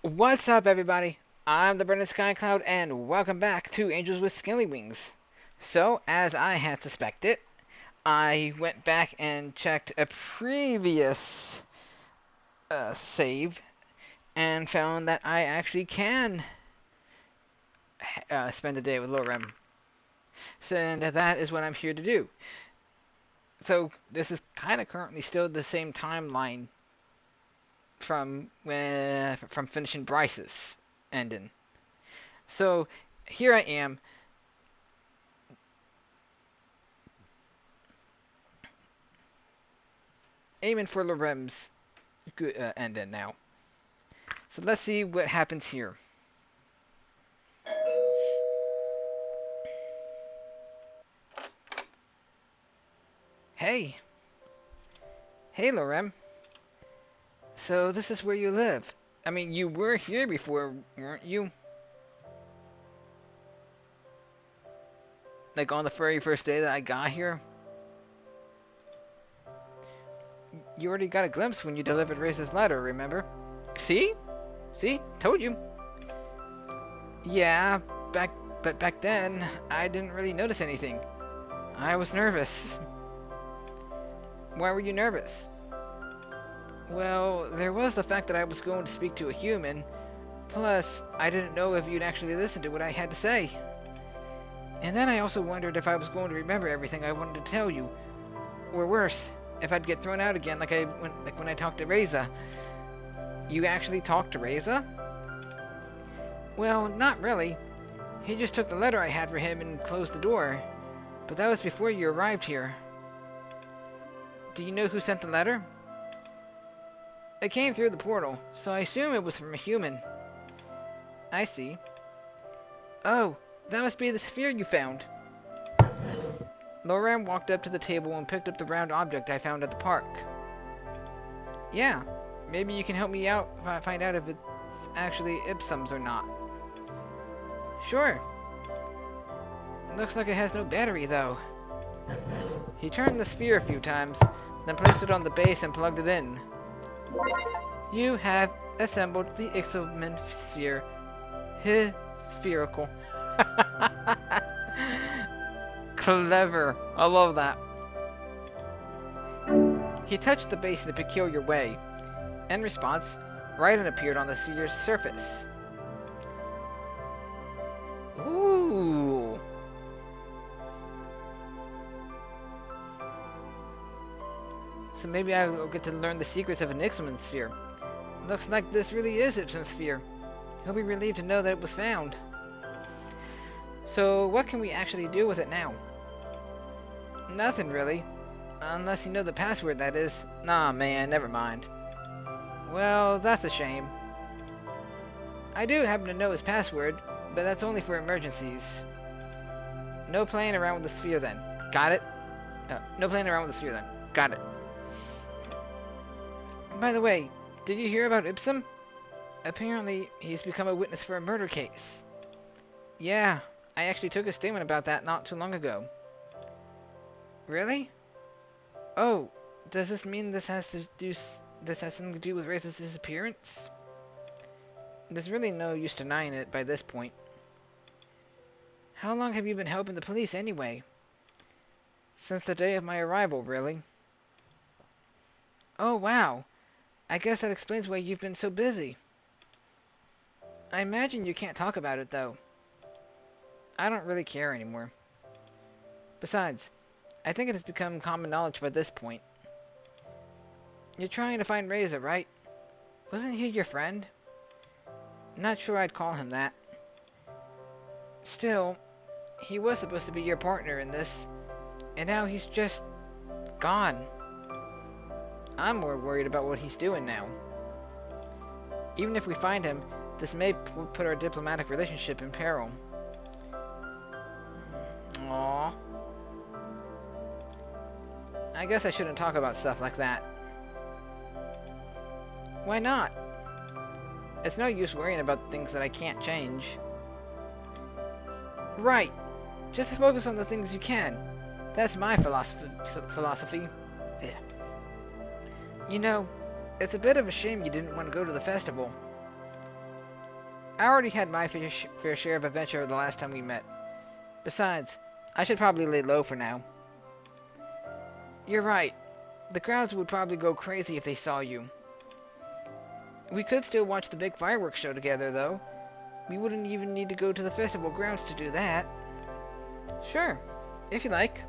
What's up, everybody? I'm the BurningSkyCloud, and welcome back to Angels with Scaly Wings. So, as I had suspected, I went back and checked a previous save and found that I actually can spend a day with Lorem. So, and that is what I'm here to do. So, this is kind of currently still the same timeline from finishing Bryce's ending. So, here I am. Aiming for Lorem's good ending now. So let's see what happens here. Hey. Hey, Lorem. So this is where you live. I mean, you were here before, weren't you? Like on the very first day that I got here? You already got a glimpse when you delivered Race's letter, remember? See? See? Told you. Yeah, but back then, I didn't really notice anything. I was nervous. Why were you nervous? Well, there was the fact that I was going to speak to a human. Plus, I didn't know if you'd actually listen to what I had to say. And then I also wondered if I was going to remember everything I wanted to tell you. Or worse, if I'd get thrown out again like when I talked to Reza. You actually talked to Reza? Well, not really. He just took the letter I had for him and closed the door. But that was before you arrived here. Do you know who sent the letter? It came through the portal, so I assume it was from a human. I see. Oh, that must be the sphere you found. Lorem walked up to the table and picked up the round object I found at the park. Yeah, maybe you can help me out if I find out if it's actually Ixom's or not. Sure. Looks like it has no battery, though. He turned the sphere a few times, then placed it on the base and plugged it in. You have assembled the Ixomen Sphere. Spherical. Clever. I love that. He touched the base in a peculiar way. In response, Raiden appeared on the sphere's surface. Ooh. So maybe I'll get to learn the secrets of an Ixomen Sphere. Looks like this really is Ixomen Sphere. He'll be relieved to know that it was found. So what can we actually do with it now? Nothing really. Unless you know the password, that is. Nah, man, never mind. Well, that's a shame. I do happen to know his password, but that's only for emergencies. No playing around with the sphere then. Got it? No playing around with the sphere then. Got it. By the way, did you hear about Ixom? Apparently, he's become a witness for a murder case. Yeah, I actually took a statement about that not too long ago. Really? Oh, does this mean this has something to do with Race's disappearance? There's really no use denying it by this point. How long have you been helping the police anyway? Since the day of my arrival, really. Oh, wow. I guess that explains why you've been so busy. I imagine you can't talk about it, though. I don't really care anymore. Besides, I think it has become common knowledge by this point. You're trying to find Reza, right? Wasn't he your friend? Not sure I'd call him that. Still, he was supposed to be your partner in this, and now he's just gone. I'm more worried about what he's doing now. Even if we find him, this may put our diplomatic relationship in peril. Aww. I guess I shouldn't talk about stuff like that. Why not? It's no use worrying about things that I can't change. Right. Just focus on the things you can. That's my philosophy. Yeah. You know, it's a bit of a shame you didn't want to go to the festival. I already had my fair share of adventure the last time we met. Besides, I should probably lay low for now. You're right. The crowds would probably go crazy if they saw you. We could still watch the big fireworks show together, though. We wouldn't even need to go to the festival grounds to do that. Sure, if you like.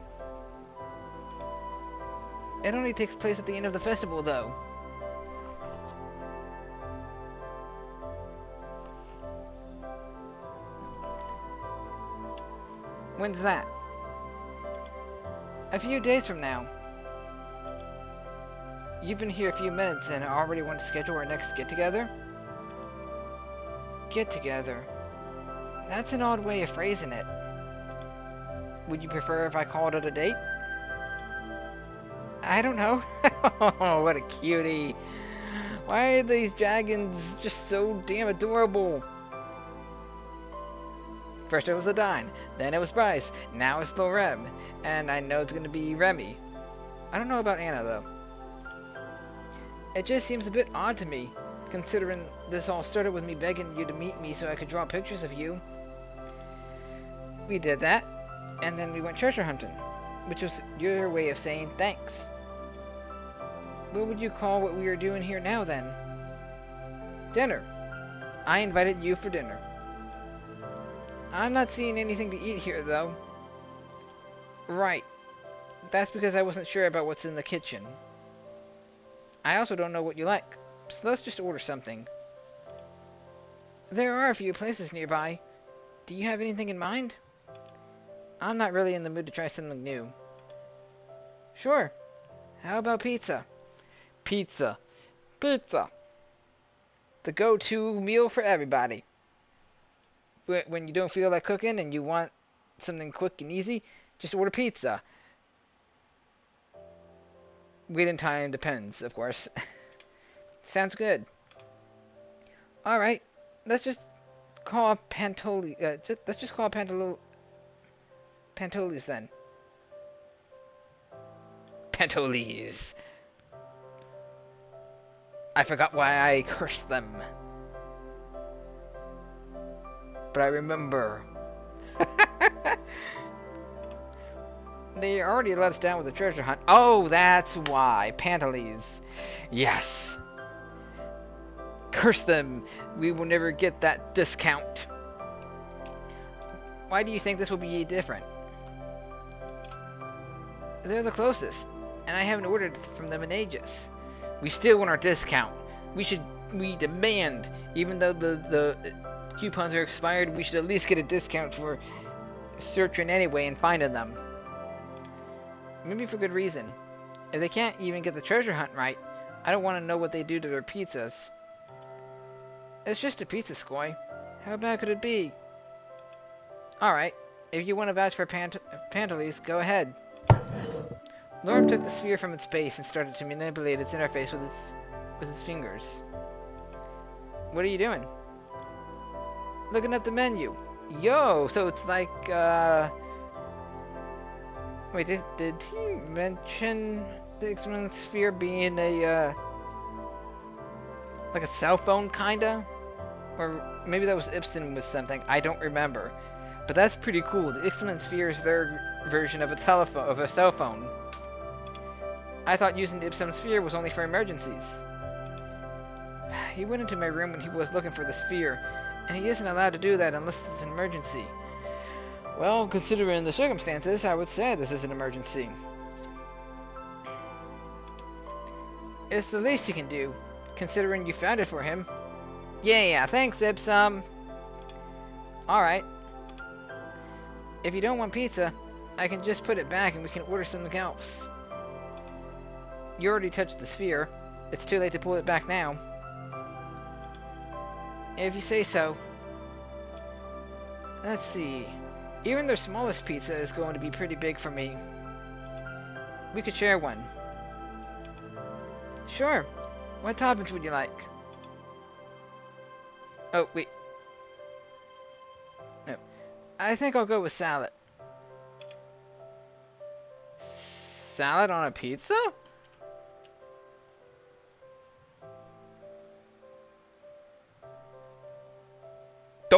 It only takes place at the end of the festival, though. When's that? A few days from now. You've been here a few minutes and already want to schedule our next get-together? Get-together. That's an odd way of phrasing it. Would you prefer if I called it a date? I don't know. Oh, what a cutie. Why are these dragons just so damn adorable? First it was Adine, then it was Bryce, now it's Lorem, and I know it's gonna be Remy. I don't know about Anna, though. It just seems a bit odd to me, considering this all started with me begging you to meet me so I could draw pictures of you. We did that, and then we went treasure hunting, which was your way of saying thanks. What would you call what we are doing here now, then? Dinner. I invited you for dinner. I'm not seeing anything to eat here, though. Right. That's because I wasn't sure about what's in the kitchen. I also don't know what you like, so let's just order something. There are a few places nearby. Do you have anything in mind? I'm not really in the mood to try something new. Sure. How about pizza? Pizza. Pizza. The go-to meal for everybody. When you don't feel like cooking and you want something quick and easy, just order pizza. Waiting time depends, of course. Sounds good. Alright, let's just call Pantoli. Let's just call Pantolis then. Pantolis. I forgot why I cursed them. But I remember. They already let us down with the treasure hunt. Oh, that's why. Pantolis. Yes. Curse them. We will never get that discount. Why do you think this will be different? They're the closest, and I haven't ordered from them in ages. We still want our discount. We demand, even though the coupons are expired, we should at least get a discount for searching anyway and finding them. Maybe for good reason. If they can't even get the treasure hunt right, I don't want to know what they do to their pizzas. It's just a pizza, Skoy. How bad could it be? Alright, if you want to vouch for Pantolis, go ahead. Lorem took the sphere from its base and started to manipulate its interface with its fingers. What are you doing? Looking at the menu. Yo, so it's like, wait, did he mention the Ixomen Sphere being a, like a cell phone, kinda? Or maybe that was Ibsen with something, I don't remember. But that's pretty cool. The Ixomen Sphere is their version of a cell phone. I thought using the Ixomen Sphere was only for emergencies. He went into my room when he was looking for the sphere, and he isn't allowed to do that unless it's an emergency. Well, considering the circumstances, I would say this is an emergency. It's the least he can do, considering you found it for him. Yeah, thanks, Ipsum. Alright. If you don't want pizza, I can just put it back and we can order something else. You already touched the sphere. It's too late to pull it back now. If you say so. Let's see. Even their smallest pizza is going to be pretty big for me. We could share one. Sure. What toppings would you like? Oh, wait. No. I think I'll go with salad. Salad on a pizza?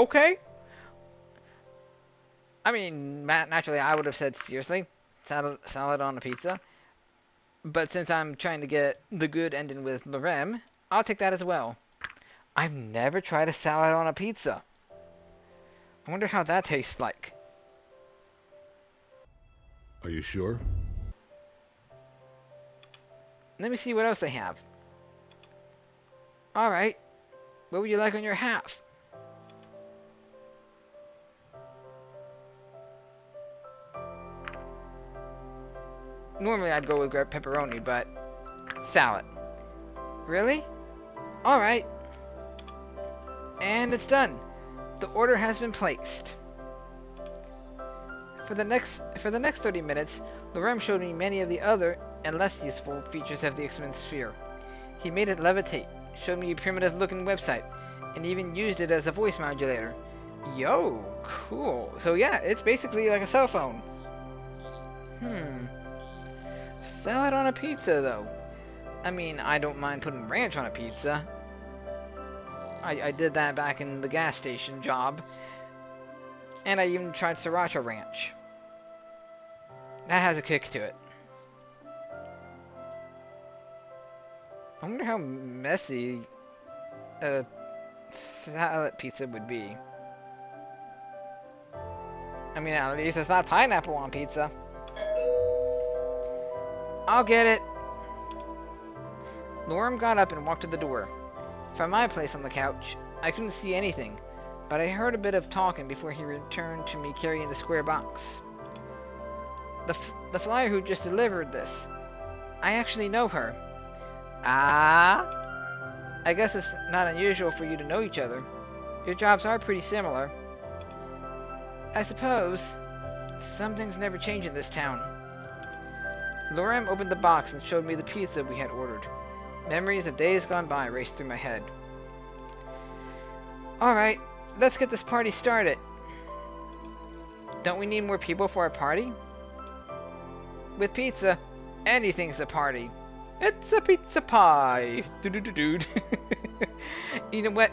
okay. I mean, naturally, I would have said seriously, salad on a pizza. But since I'm trying to get the good ending with Lorem, I'll take that as well. I've never tried a salad on a pizza. I wonder how that tastes like. Are you sure? Let me see what else they have. Alright, what would you like on your half? Normally I'd go with pepperoni, but salad. Really? Alright. And it's done. The order has been placed. For the next 30 minutes, Lorem showed me many of the other and less useful features of the Ixomen Sphere. He made it levitate, showed me a primitive-looking website, and even used it as a voice modulator. Yo, cool. So yeah, it's basically like a cell phone. Salad on a pizza, though. I mean, I don't mind putting ranch on a pizza. I did that back in the gas station job. And I even tried sriracha ranch. That has a kick to it. I wonder how messy a salad pizza would be. I mean, at least it's not pineapple on pizza. I'll get it. Lorem got up and walked to the door. From my place on the couch, I couldn't see anything, but I heard a bit of talking before he returned to me carrying the square box. The flyer who just delivered this. I actually know her. Ah? I guess it's not unusual for you to know each other. Your jobs are pretty similar. I suppose. Some things never change in this town. Lorem opened the box and showed me the pizza we had ordered. Memories of days gone by raced through my head. Alright, let's get this party started. Don't we need more people for our party? With pizza, anything's a party. It's a pizza pie. Doo-doo-doo-doo. You know what?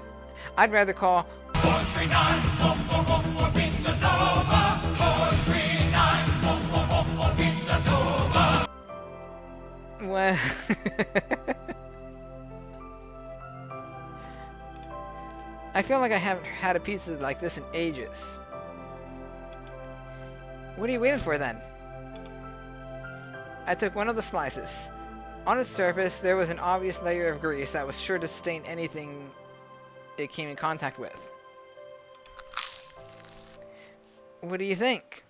I'd rather call 439 Pizza Nova. 439 Pizza Nova. well, I feel like I haven't had a pizza like this in ages. What are you waiting for then? I took one of the slices. On its surface, there was an obvious layer of grease that was sure to stain anything it came in contact with. What do you think?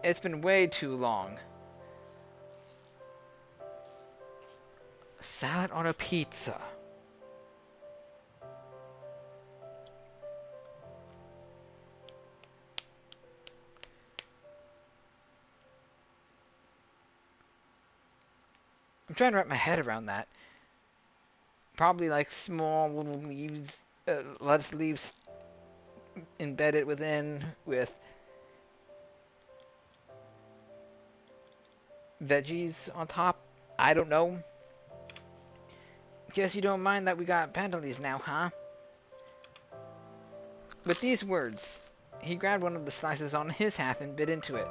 It's been way too long. Salad on a pizza. I'm trying to wrap my head around that. Probably like small little leaves, lettuce leaves embedded within with veggies on top. I don't know. Guess you don't mind that we got penalties now, huh? With these words, he grabbed one of the slices on his half and bit into it.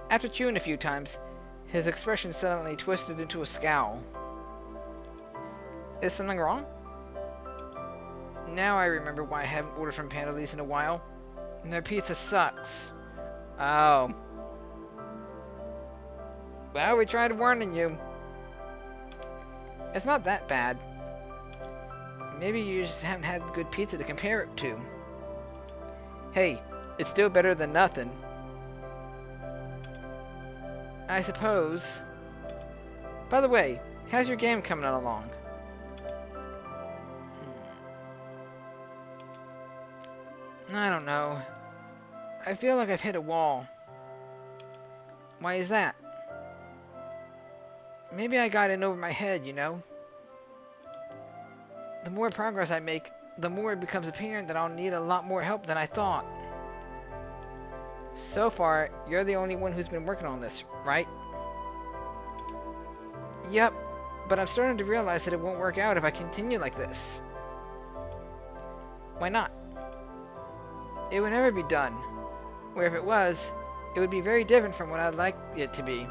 After chewing a few times, his expression suddenly twisted into a scowl. Is something wrong? Now I remember why I haven't ordered from Pandalese in a while. Their pizza sucks. Oh. Well, we tried warning you. It's not that bad. Maybe you just haven't had good pizza to compare it to. Hey, it's still better than nothing. I suppose. By the way, how's your game coming along? I don't know. I feel like I've hit a wall. Why is that? Maybe I got in over my head, you know? The more progress I make, the more it becomes apparent that I'll need a lot more help than I thought. So far, you're the only one who's been working on this, right? Yep, but I'm starting to realize that it won't work out if I continue like this. Why not? It would never be done. Or if it was, it would be very different from what I'd like it to be.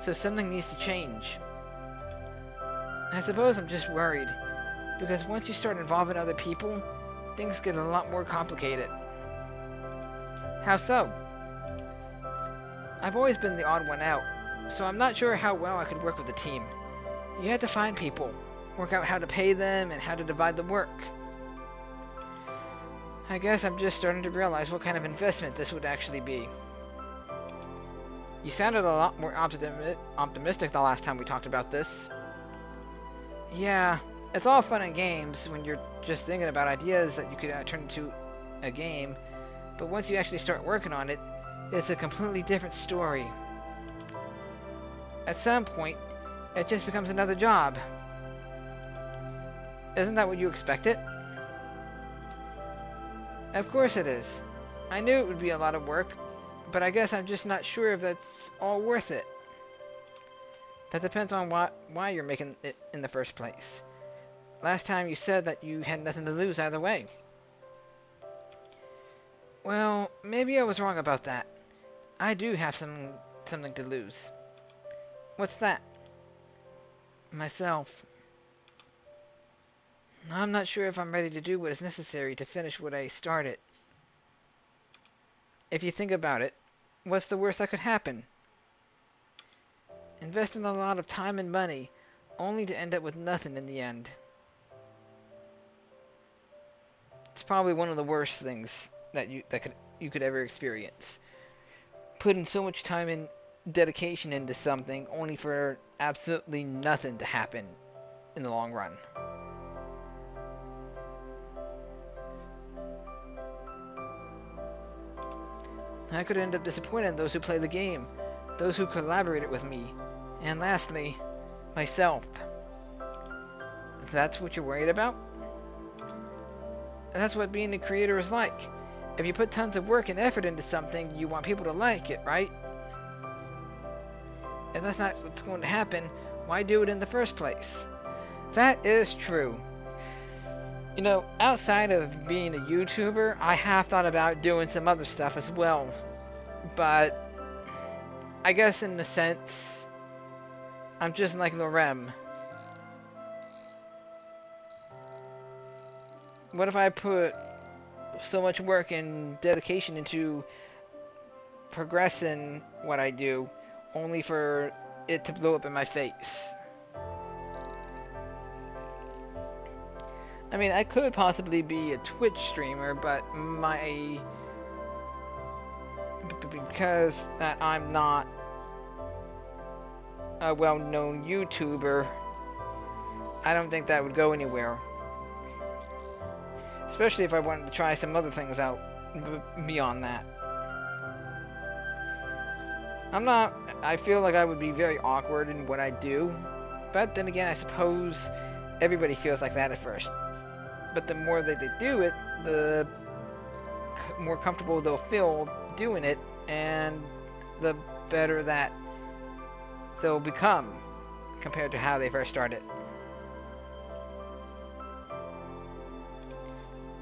So something needs to change. I suppose I'm just worried, because once you start involving other people, things get a lot more complicated. How so? I've always been the odd one out, so I'm not sure how well I could work with a team. You have to find people, work out how to pay them, and how to divide the work. I guess I'm just starting to realize what kind of investment this would actually be. You sounded a lot more optimistic the last time we talked about this. Yeah, it's all fun and games when you're just thinking about ideas that you could turn into a game, but once you actually start working on it, it's a completely different story. At some point, it just becomes another job. Isn't that what you expected? Of course it is. I knew it would be a lot of work, but I guess I'm just not sure if that's all worth it. That depends on why you're making it in the first place. Last time you said that you had nothing to lose either way. Well, maybe I was wrong about that. I do have something to lose. What's that? Myself. I'm not sure if I'm ready to do what is necessary to finish what I started. If you think about it, what's the worst that could happen? Investing a lot of time and money, only to end up with nothing in the end. It's probably one of the worst things that you could ever experience. Putting so much time and dedication into something only for absolutely nothing to happen in the long run. I could end up disappointing those who play the game, those who collaborated with me, and lastly, myself. That's what you're worried about? That's what being a creator is like. If you put tons of work and effort into something, you want people to like it, right? If that's not what's going to happen, why do it in the first place? That is true. You know, outside of being a YouTuber, I have thought about doing some other stuff as well. But I guess in a sense, I'm just like Lorem. What if I put so much work and dedication into progressing what I do, only for it to blow up in my face? I mean, I could possibly be a Twitch streamer, but because I'm not a well-known YouTuber, I don't think that would go anywhere. Especially if I wanted to try some other things out beyond that. I feel like I would be very awkward in what I do, but then again, I suppose everybody feels like that at first. But the more that they do it, the more comfortable they'll feel doing it, and the better that they'll become compared to how they first started.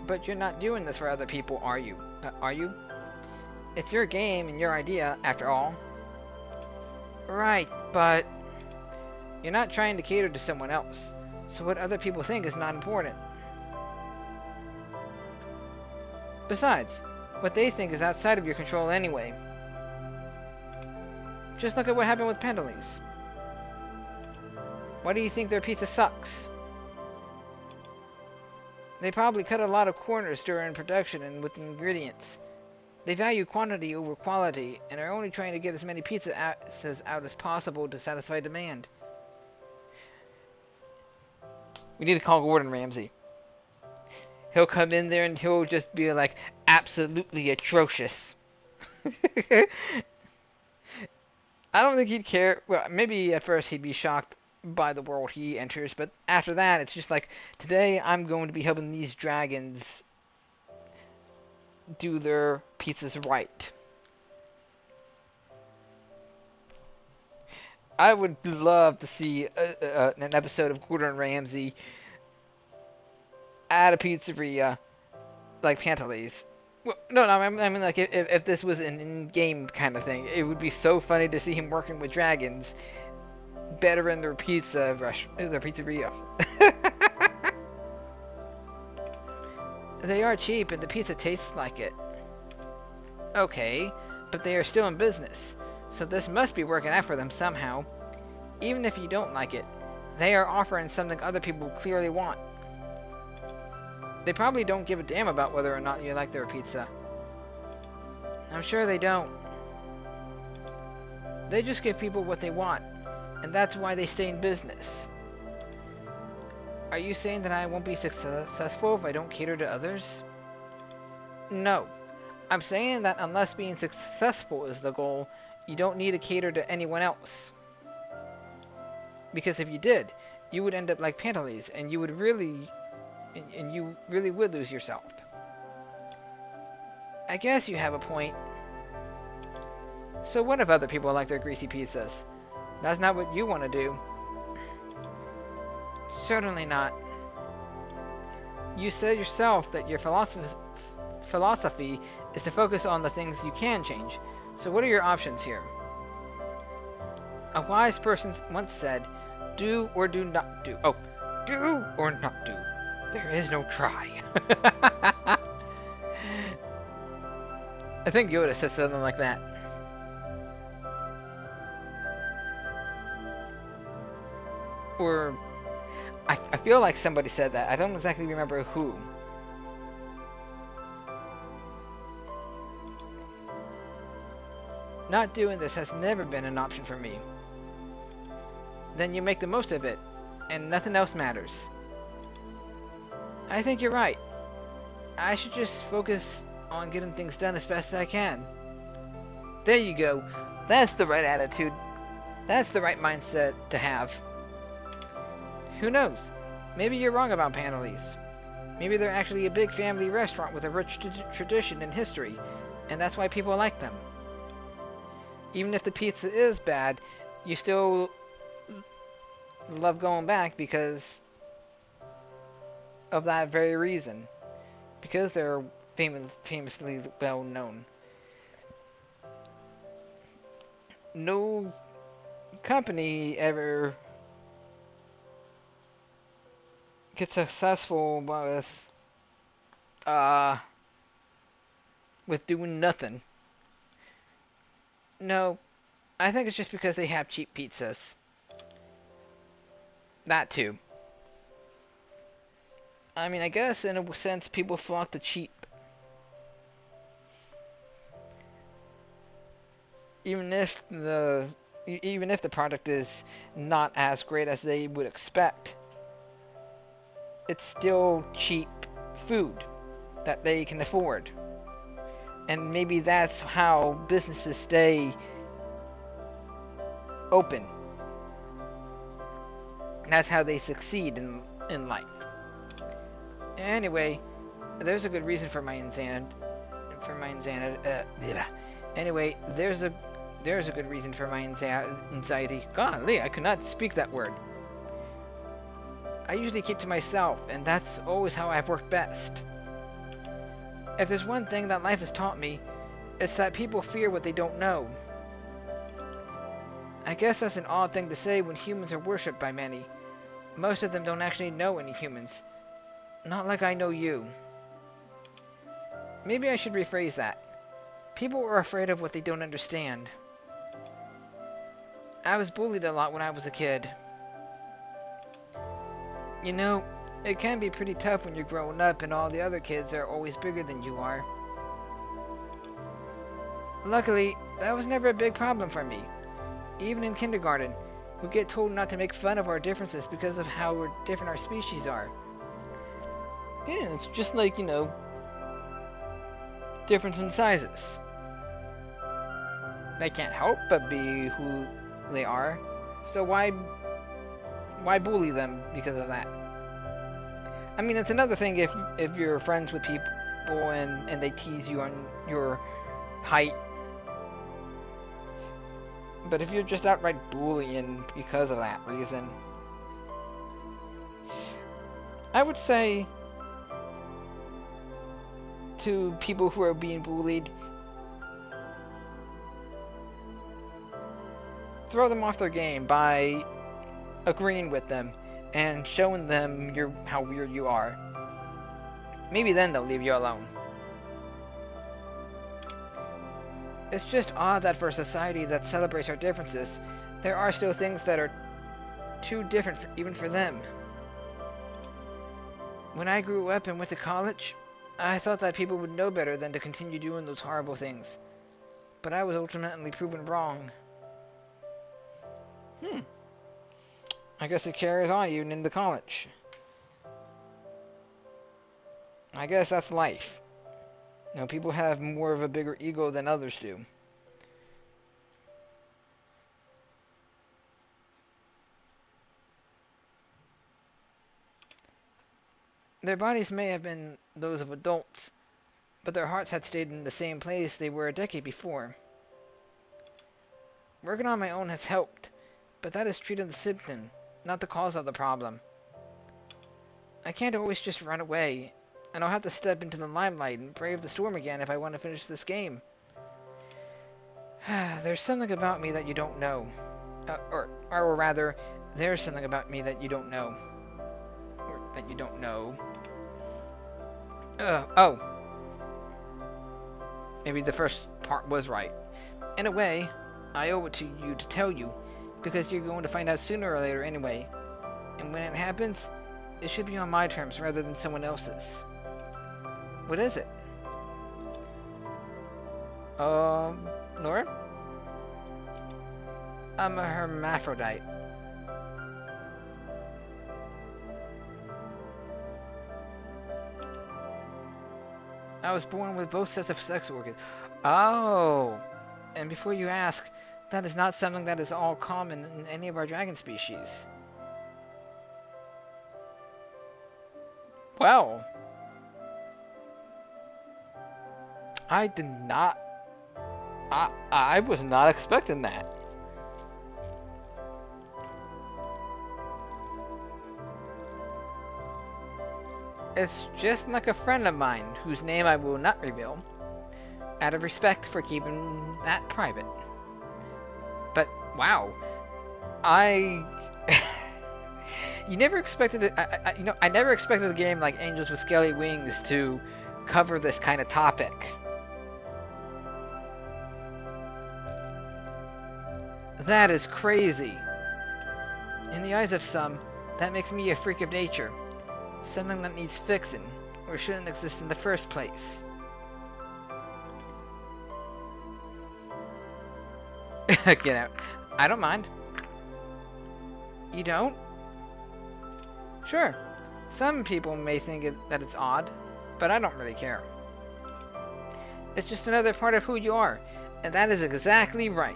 But you're not doing this for other people, are you? Are you? It's your game and your idea, after all. Right, but you're not trying to cater to someone else, so what other people think is not important. Besides, what they think is outside of your control anyway. Just look at what happened with Pendleys. Why do you think their pizza sucks? They probably cut a lot of corners during production and with the ingredients. They value quantity over quality and are only trying to get as many pizzas out as possible to satisfy demand. We need to call Gordon Ramsay. He'll come in there and he'll just be like, absolutely atrocious. I don't think he'd care. Well, maybe at first he'd be shocked by the world he enters, but after that, it's just like, today I'm going to be helping these dragons do their pizzas right. I would love to see an episode of Gordon Ramsay at a pizzeria like Panteles. Well, no, I mean like if this was an in-game kind of thing, it would be so funny to see him working with dragons, better in their their pizzeria. They are cheap and the pizza tastes like it. Okay, but they are still in business, so this must be working out for them somehow. Even if you don't like it, they are offering something other people clearly want. They probably don't give a damn about whether or not you like their pizza. I'm sure they don't. They just give people what they want, and that's why they stay in business. Are you saying that I won't be successful if I don't cater to others? No. I'm saying that unless being successful is the goal, you don't need to cater to anyone else. Because if you did, you would end up like Panteles, and you really would lose yourself. I guess you have a point. So what if other people like their greasy pizzas? That's not what you want to do. Certainly not. You said yourself that your philosophy is to focus on the things you can change. So what are your options here? A wise person once said, do or do not do. Oh, do or not do. There is no try. I think Yoda said something like that. Or I feel like somebody said that. I don't exactly remember who. Not doing this has never been an option for me. Then you make the most of it, and nothing else matters. I think you're right. I should just focus on getting things done as fast as I can. There you go. That's the right attitude. That's the right mindset to have. Who knows? Maybe you're wrong about Panteles. Maybe they're actually a big family restaurant with a rich tradition and history, and that's why people like them. Even if the pizza is bad, you still love going back because of that very reason. Because they're famously well known. No company ever gets successful with doing nothing. No, I think it's just because they have cheap pizzas. That too. I mean, I guess in a sense people flock to cheap. Even if the product is not as great as they would expect, it's still cheap food that they can afford. And maybe that's how businesses stay open. That's how they succeed in life. Anyway, there's a good reason for my insanity. Anyway, there's a good reason for my anxiety. Golly, I could not speak that word. I usually keep to myself, and that's always how I've worked best. If there's one thing that life has taught me, it's that people fear what they don't know. I guess that's an odd thing to say when humans are worshipped by many. Most of them don't actually know any humans. Not like I know you. Maybe I should rephrase that. People are afraid of what they don't understand. I was bullied a lot when I was a kid. You know, it can be pretty tough when you're growing up and all the other kids are always bigger than you are. Luckily, that was never a big problem for me. Even in kindergarten, we get told not to make fun of our differences because of how different our species are. Yeah, it's just like, you know, difference in sizes. They can't help but be who they are, so why bully them because of that? I mean, it's another thing if you're friends with people and they tease you on your height. But if you're just outright bullying because of that reason, I would say to people who are being bullied. Throw them off their game by agreeing with them and showing them how weird you are. Maybe then they'll leave you alone. It's just odd that for a society that celebrates our differences, there are still things that are too different even for them. When I grew up and went to college, I thought that people would know better than to continue doing those horrible things. But I was ultimately proven wrong. I guess it carries on even into college. I guess that's life. You know, people have more of a bigger ego than others do. Their bodies may have been those of adults, but their hearts had stayed in the same place they were a decade before. Working on my own has helped, but that is treating the symptom, not the cause of the problem. I can't always just run away, and I'll have to step into the limelight and brave the storm again if I want to finish this game. There's something about me that you don't know. Or rather, there's something about me that you don't know. Or that you don't know. Oh. Maybe the first part was right. In a way, I owe it to you to tell you, because you're going to find out sooner or later anyway. And when it happens, it should be on my terms rather than someone else's. What is it? Lorem? I'm a hermaphrodite. I was born with both sets of sex organs. Oh! And before you ask, that is not something that is all common in any of our dragon species. Well, I did not. I was not expecting that. It's just like a friend of mine, whose name I will not reveal, out of respect for keeping that private. But wow, you never expected it. I never expected a game like Angels with Scaly Wings to cover this kind of topic. That is crazy. In the eyes of some, that makes me a freak of nature. Something that needs fixing, or shouldn't exist in the first place. Get out. I don't mind. You don't? Sure. Some people may think that it's odd, but I don't really care. It's just another part of who you are, and that is exactly right.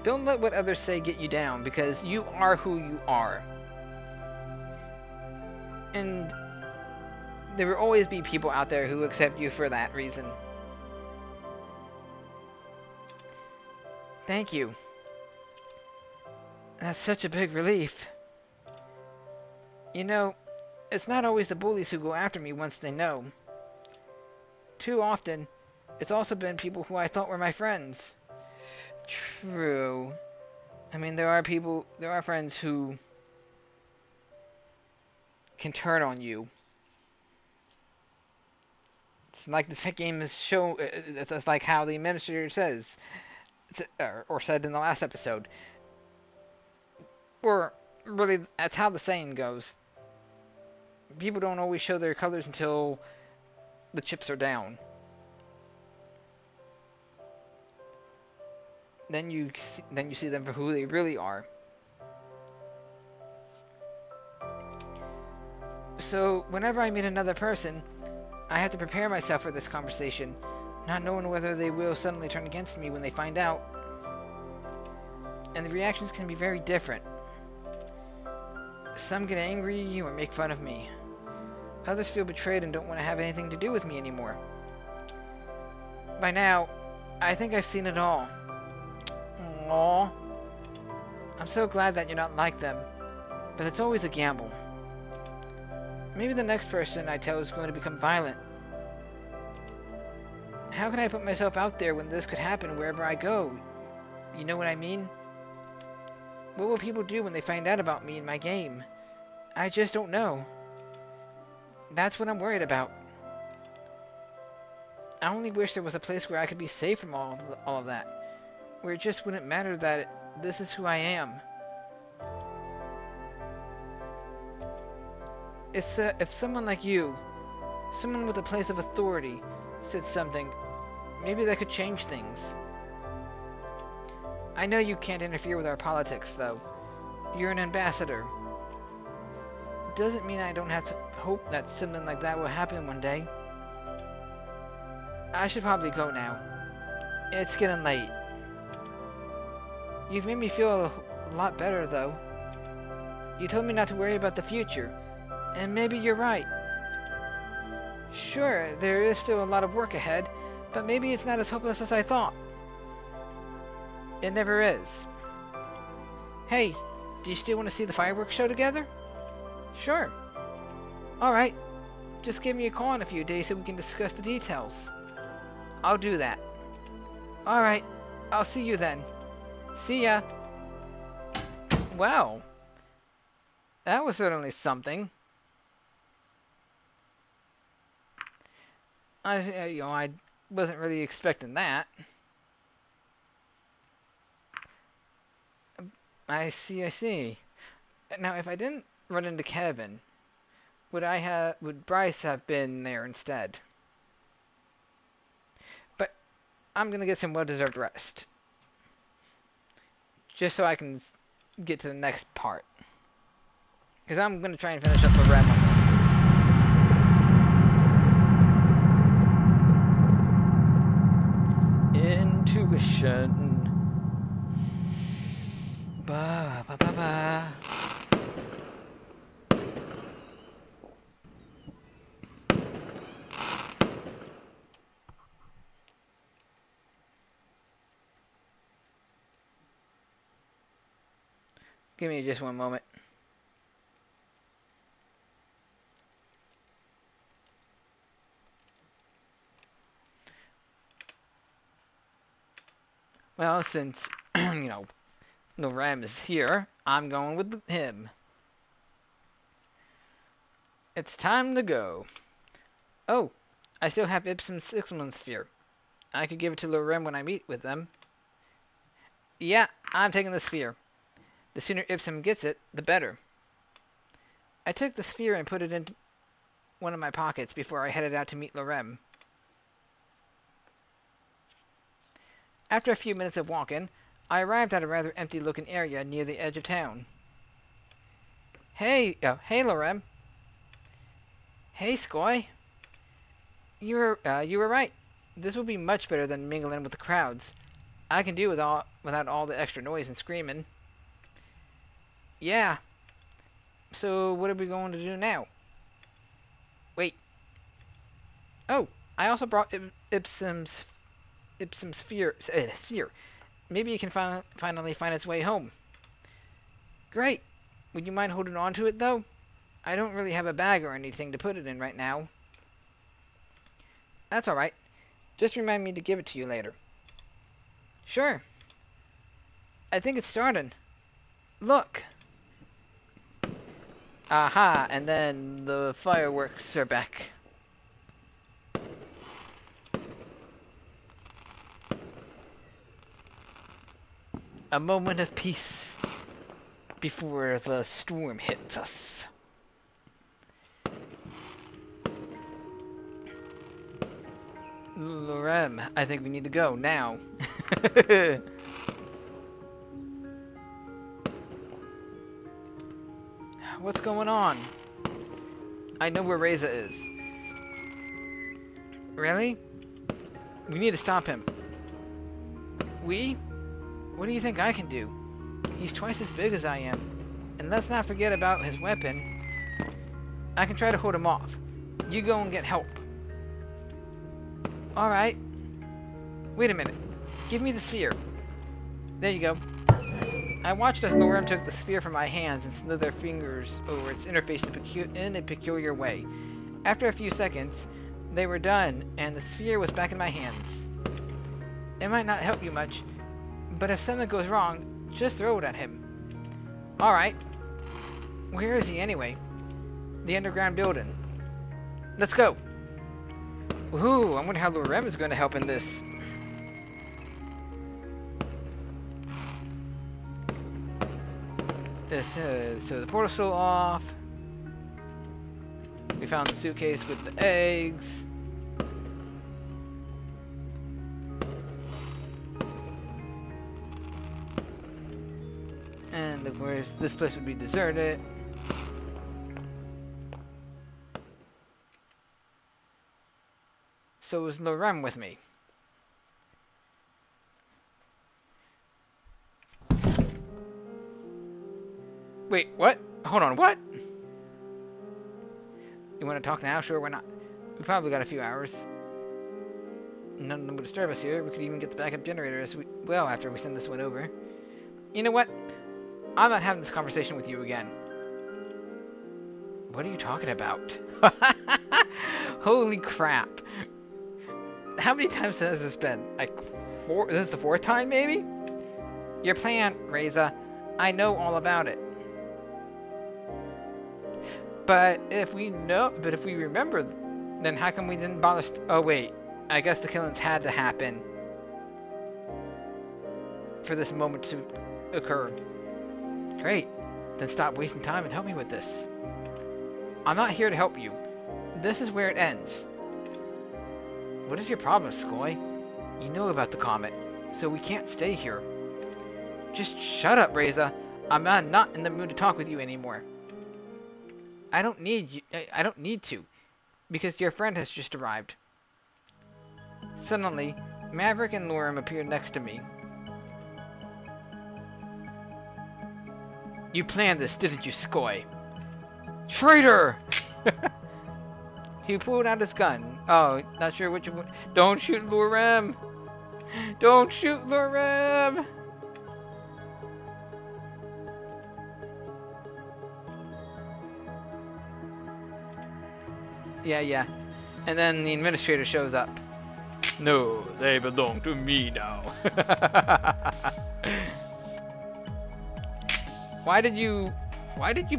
Don't let what others say get you down, because you are who you are. And there will always be people out there who accept you for that reason. Thank you. That's such a big relief. You know, it's not always the bullies who go after me once they know. Too often, it's also been people who I thought were my friends. True. I mean, there are friends who can turn on you. It's like the game is it's like how the administrator says, or said in the last episode. Or, really, that's how the saying goes. People don't always show their colors until the chips are down. Then you see them for who they really are. So, whenever I meet another person, I have to prepare myself for this conversation, not knowing whether they will suddenly turn against me when they find out. And the reactions can be very different. Some get angry or make fun of me. Others feel betrayed and don't want to have anything to do with me anymore. By now, I think I've seen it all. Aww. I'm so glad that you're not like them, but it's always a gamble. Maybe the next person I tell is going to become violent. How can I put myself out there when this could happen wherever I go? You know what I mean? What will people do when they find out about me in my game? I just don't know. That's what I'm worried about. I only wish there was a place where I could be safe from all of that. Where it just wouldn't matter that this is who I am. If someone like you, someone with a place of authority, said something, maybe that could change things. I know you can't interfere with our politics, though. You're an ambassador. Doesn't mean I don't have to hope that something like that will happen one day. I should probably go now. It's getting late. You've made me feel a lot better, though. You told me not to worry about the future, and maybe you're right. Sure, there is still a lot of work ahead, but maybe it's not as hopeless as I thought. It never is. Hey, do you still want to see the fireworks show together? Sure. Alright, just give me a call in a few days so we can discuss the details. I'll do that. Alright, I'll see you then. See ya. Wow. That was certainly something. I wasn't really expecting that. I see. Now, if I didn't run into Kevin, would Bryce have been there instead? But I'm gonna get some well-deserved rest, just so I can get to the next part, because I'm gonna try and finish up Lorem on this. Intuition. Ba ba ba ba. Give me just one moment. Well, since, Lorem is here, I'm going with him. It's time to go. Oh, I still have Ixomen Sphere. I could give it to Lorem when I meet with them. Yeah, I'm taking the sphere. The sooner Ipsum gets it, the better. I took the sphere and put it into one of my pockets before I headed out to meet Lorem. After a few minutes of walking, I arrived at a rather empty-looking area near the edge of town. Hey Lorem. Hey, Scaly. You were right. This will be much better than mingling with the crowds. I can do without all the extra noise and screaming. Yeah. So what are we going to do now? Wait. Oh, I also brought Ixomen Sphere. Maybe it can finally find its way home. Great. Would you mind holding on to it, though? I don't really have a bag or anything to put it in right now. That's alright. Just remind me to give it to you later. Sure. I think it's starting. Look. Aha, and then the fireworks are back. A moment of peace before the storm hits us. Lorem, I think we need to go now. What's going on? I know where Reza is. Really? We need to stop him. We? What do you think I can do? He's twice as big as I am. And let's not forget about his weapon. I can try to hold him off. You go and get help. Alright. Wait a minute. Give me the sphere. There you go. I watched as Lorem took the sphere from my hands and slid their fingers over its interface in a peculiar way. After a few seconds, they were done, and the sphere was back in my hands. It might not help you much, but if something goes wrong, just throw it at him. Alright. Where is he anyway? The underground building. Let's go! Woohoo! I wonder how Lorem is going to help in this. So the portal's still off. We found the suitcase with the eggs. And of course, this place would be deserted. So is Lorem with me? Wait, what? Hold on, what? You want to talk now? Sure, why not? We probably got a few hours. None of them would disturb us here. We could even get the backup generator after we send this one over. You know what? I'm not having this conversation with you again. What are you talking about? Holy crap. How many times has this been? Like, 4? Is this the 4th time, maybe? Your plan, Reza. I know all about it. But if we remember, then how come we didn't bother oh wait, I guess the killings had to happen for this moment to occur. Great, then stop wasting time and help me with this. I'm not here to help you. This is where it ends. What is your problem, Scaly? You know about the comet, so we can't stay here. Just shut up, Reza. I'm not in the mood to talk with you anymore. I don't need to, because your friend has just arrived. Suddenly, Maverick and Lorem appeared next to me. You planned this, didn't you, Scaly? Traitor! He pulled out his gun. Oh, not sure which one. Don't shoot Lorem! Don't shoot Lorem! Yeah. And then the administrator shows up. No, they belong to me now. Why did you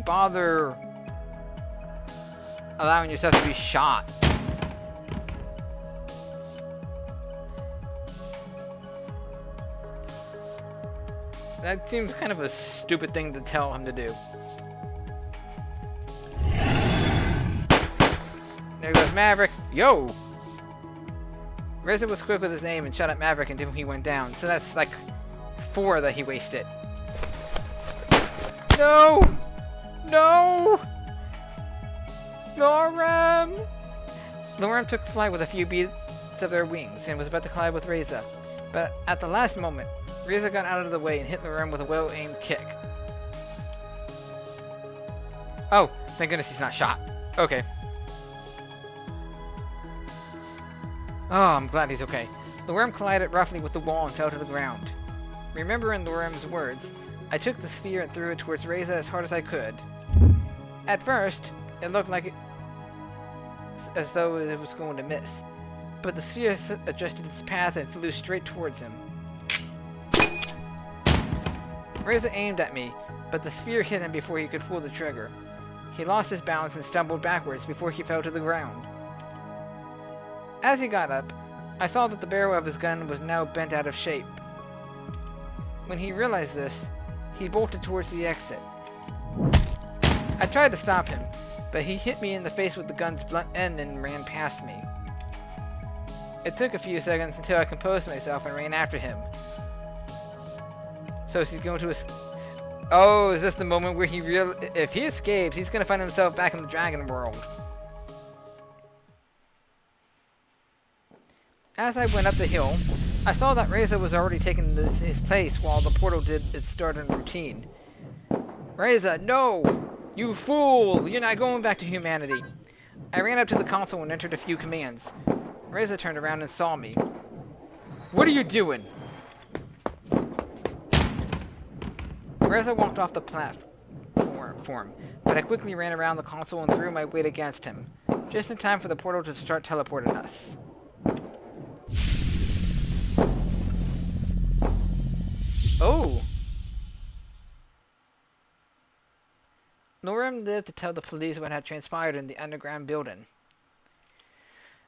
bother allowing yourself to be shot? That seems kind of a stupid thing to tell him to do. There goes Maverick. Yo! Reza was quick with his aim and shot at Maverick until he went down. So that's like 4 that he wasted. No! No! Lorem! Lorem took flight with a few beats of their wings and was about to collide with Reza. But at the last moment, Reza got out of the way and hit Lorem with a well-aimed kick. Oh, thank goodness he's not shot. Okay. Oh, I'm glad he's okay. Lorem collided roughly with the wall and fell to the ground. Remembering Lorem's words, I took the sphere and threw it towards Reza as hard as I could. At first, it looked like as though it was going to miss, but the sphere adjusted its path and flew straight towards him. Reza aimed at me, but the sphere hit him before he could pull the trigger. He lost his balance and stumbled backwards before he fell to the ground. As he got up, I saw that the barrel of his gun was now bent out of shape. When he realized this, he bolted towards the exit. I tried to stop him, but he hit me in the face with the gun's blunt end and ran past me. It took a few seconds until I composed myself and ran after him. So he's going to oh, is this the moment where if he escapes, he's going to find himself back in the dragon world. As I went up the hill, I saw that Reza was already taking his place while the portal did its starting routine. Reza, no! You fool! You're not going back to humanity. I ran up to the console and entered a few commands. Reza turned around and saw me. What are you doing? Reza walked off the platform, but I quickly ran around the console and threw my weight against him, just in time for the portal to start teleporting us. Oh! Lorem lived to tell the police what had transpired in the underground building.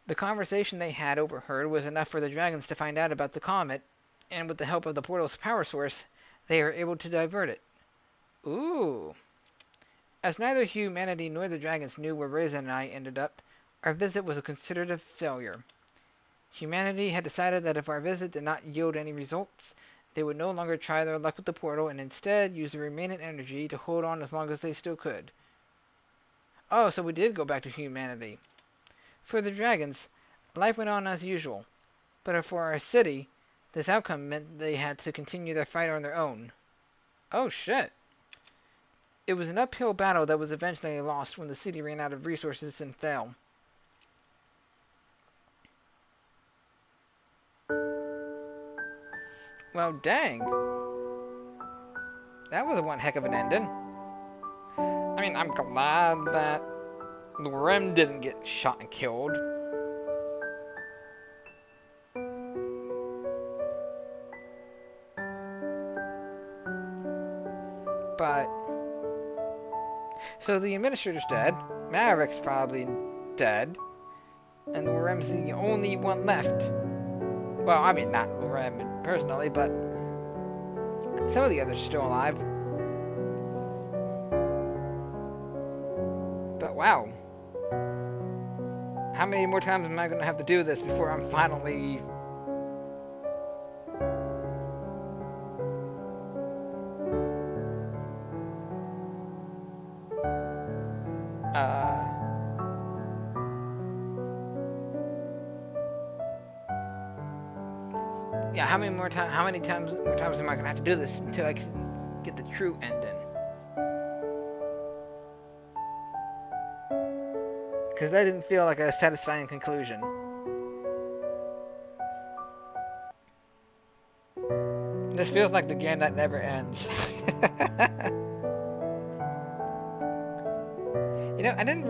The conversation they had overheard was enough for the dragons to find out about the comet, and with the help of the portal's power source, they were able to divert it. Ooh. As neither humanity nor the dragons knew where Reza and I ended up, our visit was considered a failure. Humanity had decided that if our visit did not yield any results, they would no longer try their luck with the portal and instead use the remaining energy to hold on as long as they still could. Oh, so we did go back to humanity. For the dragons, life went on as usual, but for our city, this outcome meant they had to continue their fight on their own. Oh shit. It was an uphill battle that was eventually lost when the city ran out of resources and fell. Well, dang. That was one heck of an ending. I mean, I'm glad that Lorem didn't get shot and killed. But... so the Administrator's dead, Maverick's probably dead, and Lorem's the only one left. Well, I mean, not Lorem personally, but some of the others are still alive. But wow. How many more times am I going to have to do this before I'm finally... yeah, how many times am I going to have to do this until I can get the true ending? Because that didn't feel like a satisfying conclusion. This feels like the game that never ends. You know, I didn't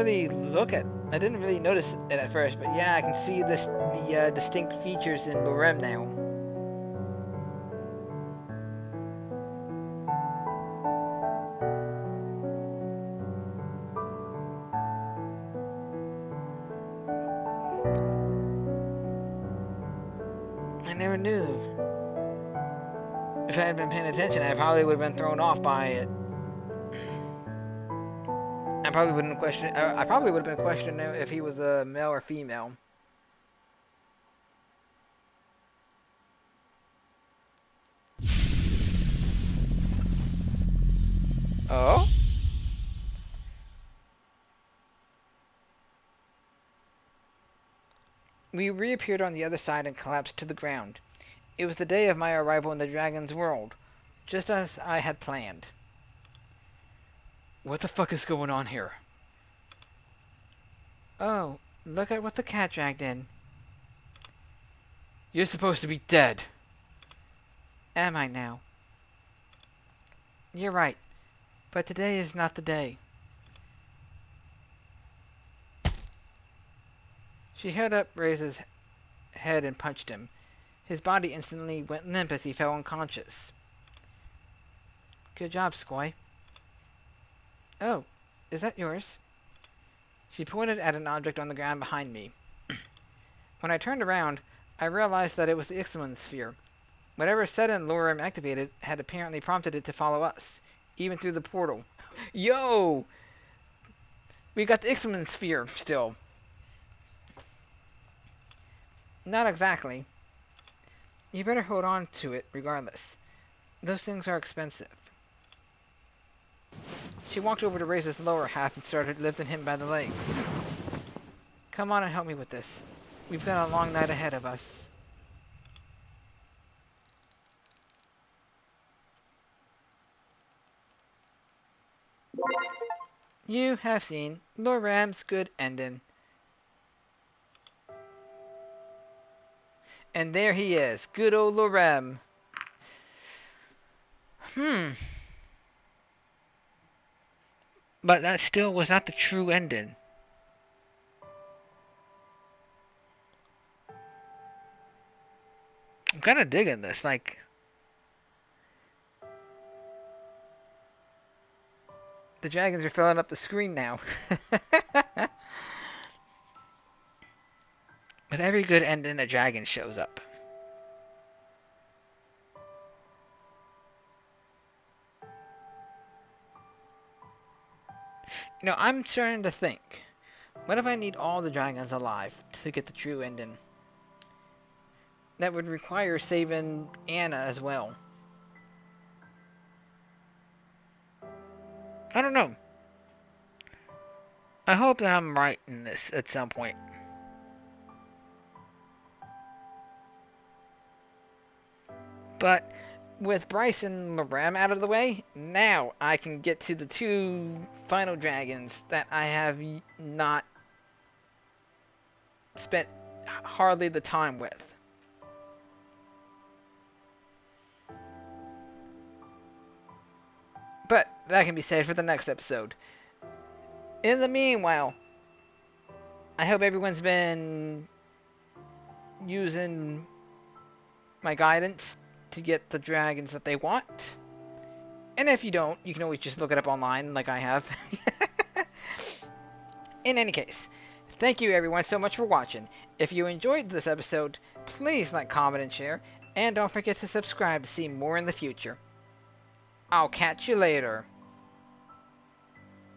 really notice it at first, but yeah, I can see the distinct features in Lorem now. I never knew. If I had been paying attention, I probably would have been thrown off by it. I probably would have been questioning if he was a male or female. Oh? We reappeared on the other side and collapsed to the ground. It was the day of my arrival in the dragon's world, just as I had planned. What the fuck is going on here? Oh, look at what the cat dragged in. You're supposed to be dead. Am I now? You're right, but today is not the day. She held up Reza's head and punched him. His body instantly went limp as he fell unconscious. Good job, Scoy. Oh, is that yours? She pointed at an object on the ground behind me. When I turned around, I realized that it was the Ixomen Sphere. Whatever setting Lorem activated had apparently prompted it to follow us, even through the portal. Yo! We got the Ixomen Sphere still. Not exactly. You better hold on to it regardless. Those things are expensive. She walked over to Reza's lower half and started lifting him by the legs. Come on and help me with this. We've got a long night ahead of us. You have seen Lorem's good ending. And there he is, good old Lorem. But that still was not the true ending. I'm kind of digging this. Like, the dragons are filling up the screen now. With every good ending, a dragon shows up. You know, I'm starting to think, what if I need all the dragons alive to get the true ending? That would require saving Anna as well. I don't know. I hope that I'm right in this at some point. But with Bryce and Lorem out of the way, now I can get to the two final dragons that I have not spent hardly the time with. But that can be saved for the next episode. In the meanwhile, I hope everyone's been using my guidance to get the dragons that they want. And if you don't, you can always just look it up online like I have. In any case, thank you everyone so much for watching. If you enjoyed this episode, please like, comment, and share. And don't forget to subscribe to see more in the future. I'll catch you later.